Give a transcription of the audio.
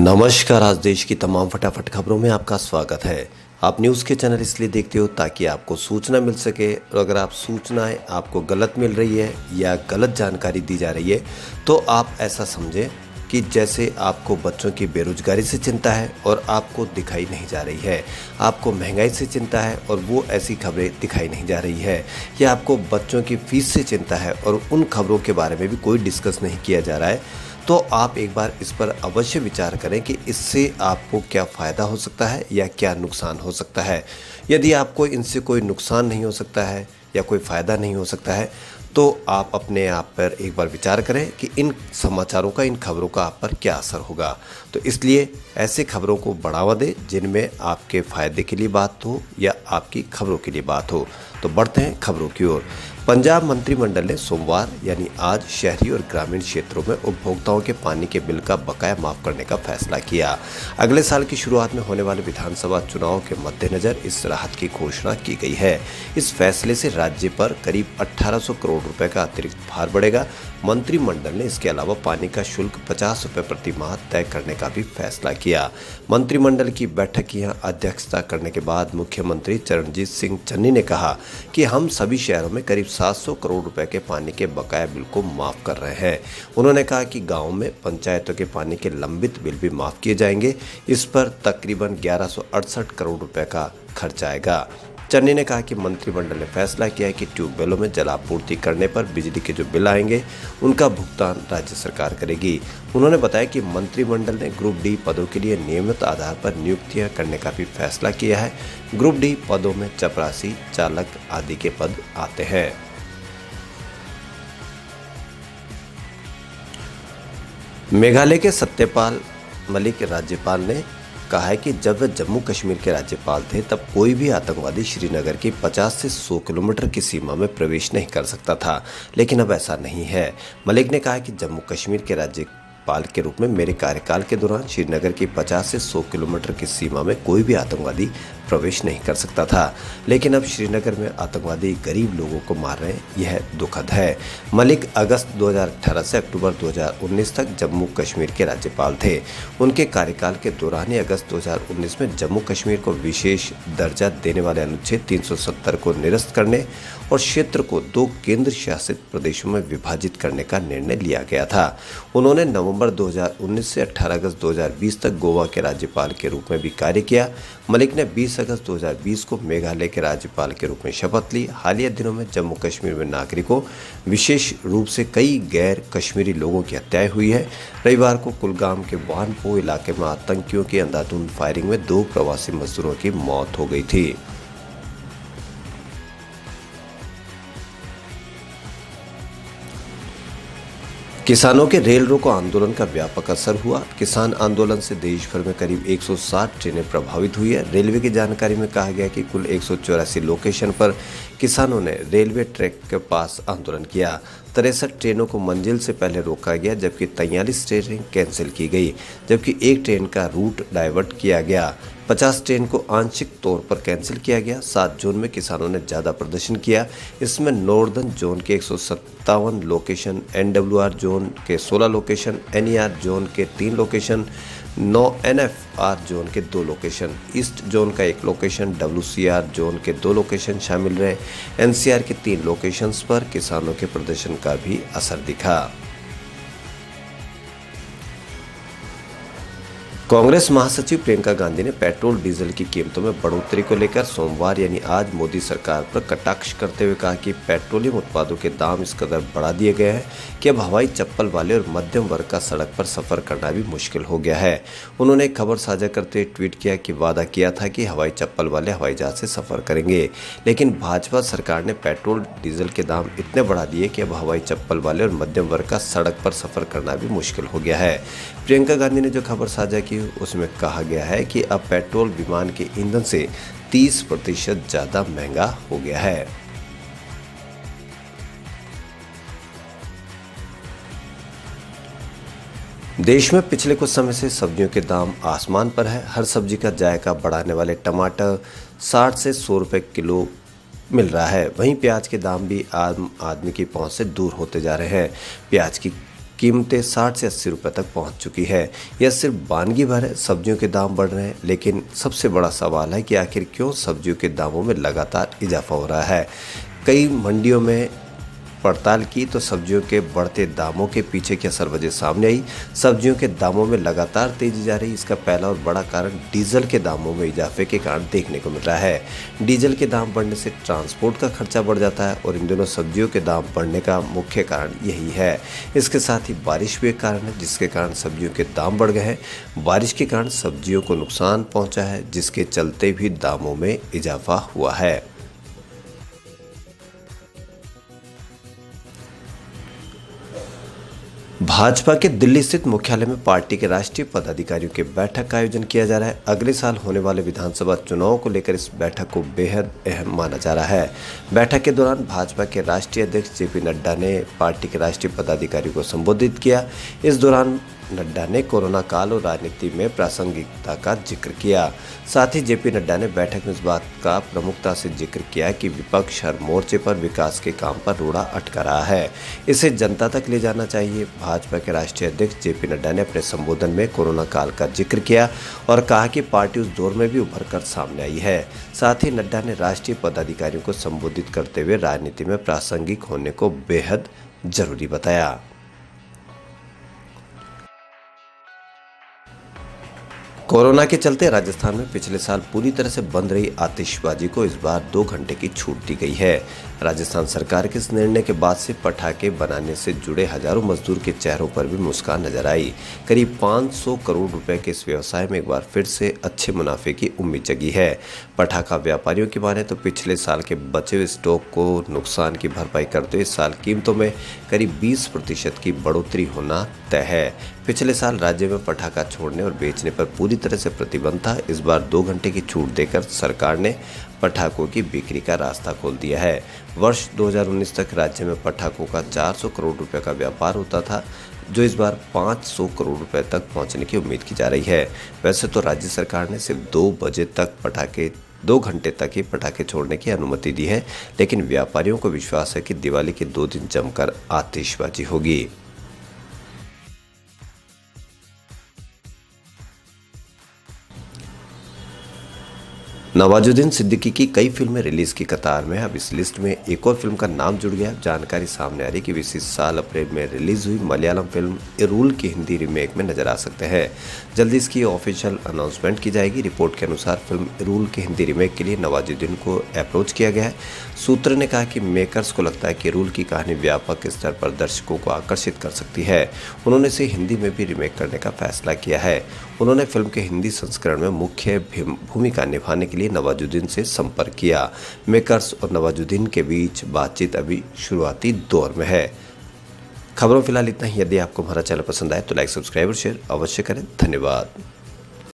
नमस्कार। आज देश की तमाम फटाफट खबरों में आपका स्वागत है। आप न्यूज़ के चैनल इसलिए देखते हो ताकि आपको सूचना मिल सके, और अगर आप सूचनाएं आपको गलत मिल रही है या गलत जानकारी दी जा रही है तो आप ऐसा समझें कि जैसे आपको बच्चों की बेरोजगारी से चिंता है और आपको दिखाई नहीं जा रही है, आपको महंगाई से चिंता है और वो ऐसी खबरें दिखाई नहीं जा रही है, या आपको बच्चों की फीस से चिंता है और उन खबरों के बारे में भी कोई डिस्कस नहीं किया जा रहा है, तो आप एक बार इस पर अवश्य विचार करें कि इससे आपको क्या फ़ायदा हो सकता है या क्या नुकसान हो सकता है। यदि आपको इनसे कोई नुकसान नहीं हो सकता है या कोई फ़ायदा नहीं हो सकता है तो आप अपने आप पर एक बार विचार करें कि इन समाचारों का, इन खबरों का आप पर क्या असर होगा। तो इसलिए ऐसे खबरों को बढ़ावा दें जिनमें आपके फ़ायदे के लिए बात हो या आपकी खबरों के लिए बात हो। तो बढ़ते हैं खबरों की ओर। पंजाब मंत्रिमंडल ने सोमवार यानी आज शहरी और ग्रामीण क्षेत्रों में उपभोक्ताओं के पानी के बिल का बकाया माफ करने का फैसला किया। अगले साल की शुरुआत में होने वाले विधानसभा चुनाव के मद्देनजर इस राहत की घोषणा की गई है। इस फैसले से राज्य पर करीब 1800 करोड़ रुपए का अतिरिक्त भार बढ़ेगा। मंत्रिमंडल ने इसके अलावा पानी का शुल्क 50 रुपए प्रति माह तय करने का भी फैसला किया। मंत्रिमंडल की बैठक की अध्यक्षता करने के बाद मुख्यमंत्री चरणजीत सिंह चन्नी ने कहा कि हम सभी शहरों में करीब 700 करोड़ रुपए के पानी के बकाया बिल को माफ कर रहे हैं। उन्होंने कहा कि गांव में पंचायतों के पानी के लंबित बिल भी माफ किए जाएंगे। इस पर तकरीबन 1168 करोड़ रुपए का खर्च आएगा। चन्नी ने कहा कि मंत्रिमंडल ने फैसला किया है कि ट्यूबवेलों में जलापूर्ति करने पर बिजली के जो बिल आएंगे उनका भुगतान राज्य सरकार करेगी। उन्होंने बताया कि मंत्रिमंडल ने ग्रुप डी पदों के लिए नियमित आधार पर नियुक्तियां करने का भी फैसला किया है। ग्रुप डी पदों में चपरासी, चालक आदि के पद आते हैं। मेघालय के सत्यपाल मलिक राज्यपाल ने कहा है कि जब वे जम्मू कश्मीर के राज्यपाल थे तब कोई भी आतंकवादी श्रीनगर की 50 से 100 किलोमीटर की सीमा में प्रवेश नहीं कर सकता था, लेकिन अब ऐसा नहीं है। मलिक ने कहा कि जम्मू कश्मीर के राज्यपाल के रूप में मेरे कार्यकाल के दौरान श्रीनगर की 50 से 100 किलोमीटर की सीमा में कोई भी आतंकवादी प्रवेश नहीं कर सकता था, लेकिन अब श्रीनगर में आतंकवादी गरीब लोगों को मार रहे हैं, यह दुखद है। मलिक अगस्त 2018 से अक्टूबर 2019 तक जम्मू कश्मीर के राज्यपाल थे। उनके कार्यकाल के दौरान ही अगस्त 2019 में जम्मू कश्मीर को विशेष दर्जा देने वाले अनुच्छेद 370 को निरस्त करने और क्षेत्र को 2 केंद्र शासित प्रदेशों में विभाजित करने का निर्णय लिया गया था। उन्होंने नवंबर 2019 से 18 अगस्त 2020 तक गोवा के राज्यपाल के रूप में भी कार्य किया। मलिक ने 20 अगस्त 2020 को मेघालय के राज्यपाल के रूप में शपथ ली। हालिया दिनों में जम्मू कश्मीर में नागरिकों, विशेष रूप से कई गैर कश्मीरी लोगों की हत्याएं हुई है। रविवार को कुलगाम के वानपो इलाके में आतंकियों की अंधाधुंध फायरिंग में 2 प्रवासी मजदूरों की मौत हो गई थी। किसानों के रेल रोको आंदोलन का व्यापक असर हुआ। किसान आंदोलन से देश भर में करीब 160 ट्रेनें प्रभावित हुई है। रेलवे की जानकारी में कहा गया कि कुल 184 लोकेशन पर किसानों ने रेलवे ट्रैक के पास आंदोलन किया। 63 ट्रेनों को मंजिल से पहले रोका गया, जबकि 43 ट्रेनें कैंसिल की गई, जबकि एक ट्रेन का रूट डाइवर्ट किया गया। 50 ट्रेन को आंशिक तौर पर कैंसिल किया गया। 7 जोन में किसानों ने ज़्यादा प्रदर्शन किया। इसमें नॉर्दर्न जोन के 157 लोकेशन, NWR जोन के 16 लोकेशन, NER जोन के 3 लोकेशन, NFR जोन के 2 लोकेशन, ईस्ट जोन का 1 लोकेशन, WCR जोन के 2 लोकेशन शामिल रहे। NCR के 3 लोकेशंस पर किसानों के प्रदर्शन का भी असर दिखा। कांग्रेस महासचिव प्रियंका गांधी ने पेट्रोल डीजल की कीमतों में बढ़ोतरी को लेकर सोमवार यानी आज मोदी सरकार पर कटाक्ष करते हुए कहा कि पेट्रोलियम उत्पादों के दाम इस कदर बढ़ा दिए गए हैं कि अब हवाई चप्पल वाले और मध्यम वर्ग का सड़क पर सफर करना भी मुश्किल हो गया है। उन्होंने एक खबर साझा करते हुए ट्वीट किया कि वादा किया था कि हवाई चप्पल वाले हवाई जहाज से सफर करेंगे, लेकिन भाजपा सरकार ने पेट्रोल डीजल के दाम इतने बढ़ा दिए कि अब हवाई चप्पल वाले और मध्यम वर्ग का सड़क पर सफर करना भी मुश्किल हो गया है। प्रियंका गांधी ने जो खबर साझा की उसमें कहा गया है कि अब पेट्रोल विमान के ईंधन से 30% ज़्यादा महंगा हो गया है। देश में पिछले कुछ समय से सब्जियों के दाम आसमान पर है। हर सब्जी का जायका बढ़ाने वाले टमाटर 60 से 100 रुपये किलो मिल रहा है। वहीं प्याज के दाम भी आम आदमी की पहुंच से दूर होते जा रहे हैं। प्याज की कीमतें 60 से 80 रुपए तक पहुंच चुकी है। यह सिर्फ वानगी भर है, सब्जियों के दाम बढ़ रहे हैं, लेकिन सबसे बड़ा सवाल है कि आखिर क्यों सब्जियों के दामों में लगातार इजाफा हो रहा है। कई मंडियों में पड़ताल की तो सब्जियों के बढ़ते दामों के पीछे क्या असल वजह सामने आई। सब्जियों के दामों में लगातार तेजी जा रही, इसका पहला और बड़ा कारण डीजल के दामों में इजाफे के कारण देखने को मिल रहा है। डीजल के दाम बढ़ने से ट्रांसपोर्ट का खर्चा बढ़ जाता है और इन दिनों सब्जियों के दाम बढ़ने का मुख्य कारण यही है। इसके साथ ही बारिश भी एक कारण है, जिसके कारण सब्जियों के दाम बढ़ गए हैं। बारिश के कारण सब्जियों को नुकसान पहुंचा है, जिसके चलते भी दामों में इजाफा हुआ है। भाजपा के दिल्ली स्थित मुख्यालय में पार्टी के राष्ट्रीय पदाधिकारियों की बैठक का आयोजन किया जा रहा है। अगले साल होने वाले विधानसभा चुनाव को लेकर इस बैठक को बेहद अहम माना जा रहा है। बैठक के दौरान भाजपा के राष्ट्रीय अध्यक्ष जेपी नड्डा ने पार्टी के राष्ट्रीय पदाधिकारियों को संबोधित किया। इस दौरान नड्डा ने कोरोना काल और राजनीति में प्रासंगिकता का जिक्र किया। साथ ही जेपी नड्डा ने बैठक में इस बात का प्रमुखता से जिक्र किया कि विपक्ष हर मोर्चे पर विकास के काम पर रोड़ा अटका रहा है, इसे जनता तक ले जाना चाहिए। भाजपा के राष्ट्रीय अध्यक्ष जेपी नड्डा ने अपने संबोधन में कोरोना काल का जिक्र किया और कहा कि पार्टी उस दौर में भी उभर कर सामने आई है। साथ ही नड्डा ने राष्ट्रीय पदाधिकारियों को संबोधित करते हुए राजनीति में प्रासंगिक होने को बेहद जरूरी बताया। कोरोना के चलते राजस्थान में पिछले साल पूरी तरह से बंद रही आतिशबाजी को इस बार 2 घंटे की छूट दी गई है। राजस्थान सरकार के इस निर्णय के बाद से पटाखे बनाने से जुड़े हजारों मजदूर के चेहरों पर भी मुस्कान नजर आई। करीब 500 करोड़ रुपए के इस व्यवसाय में एक बार फिर से अच्छे मुनाफे की उम्मीद जगी है। पटाखा व्यापारियों की माने तो पिछले साल के बचे हुए स्टॉक को नुकसान की भरपाई करते हुए इस साल कीमतों में करीब 20% की बढ़ोतरी होना तय है। पिछले साल राज्य में पटाखा छोड़ने और बेचने पर पूरी तरह से प्रतिबंध था। इस बार 2 घंटे की छूट देकर सरकार ने पटाखों की बिक्री का रास्ता खोल दिया है। वर्ष 2019 तक राज्य में पटाखों का 400 करोड़ रुपए का व्यापार होता था, जो इस बार 500 करोड़ रुपए तक पहुंचने की उम्मीद की जा रही है। वैसे तो राज्य सरकार ने सिर्फ 2 बजे तक 2 घंटे तक ही पटाखे छोड़ने की अनुमति दी है, लेकिन व्यापारियों को विश्वास है कि दिवाली के 2 दिन जमकर आतिशबाजी होगी। नवाजुद्दीन सिद्दीकी की कई फिल्में रिलीज की कतार में, अब इस लिस्ट में एक और फिल्म का नाम जुड़ गया। जानकारी सामने आ रही कि इसी साल अप्रैल में रिलीज हुई मलयालम फिल्म इरूल की हिंदी रीमेक में नजर आ सकते हैं। जल्दी इसकी ऑफिशियल अनाउंसमेंट की जाएगी। रिपोर्ट के अनुसार फिल्म इरूल की हिंदी रीमेक के लिए नवाजुद्दीन को अप्रोच किया गया है। सूत्र ने कहा कि मेकर्स को लगता है कि इरूल की कहानी व्यापक स्तर पर दर्शकों को आकर्षित कर सकती है। उन्होंने इसे हिंदी में भी रीमेक करने का फैसला किया है। उन्होंने फिल्म के हिंदी संस्करण में मुख्य भूमिका निभाने के लिए नवाजुद्दीन से संपर्क किया। मेकर्स और नवाजुद्दीन के बीच बातचीत अभी शुरुआती दौर में है। खबरों फिलहाल इतना ही। यदि आपको हमारा चैनल पसंद आए तो लाइक, सब्सक्राइब और शेयर अवश्य करें। धन्यवाद।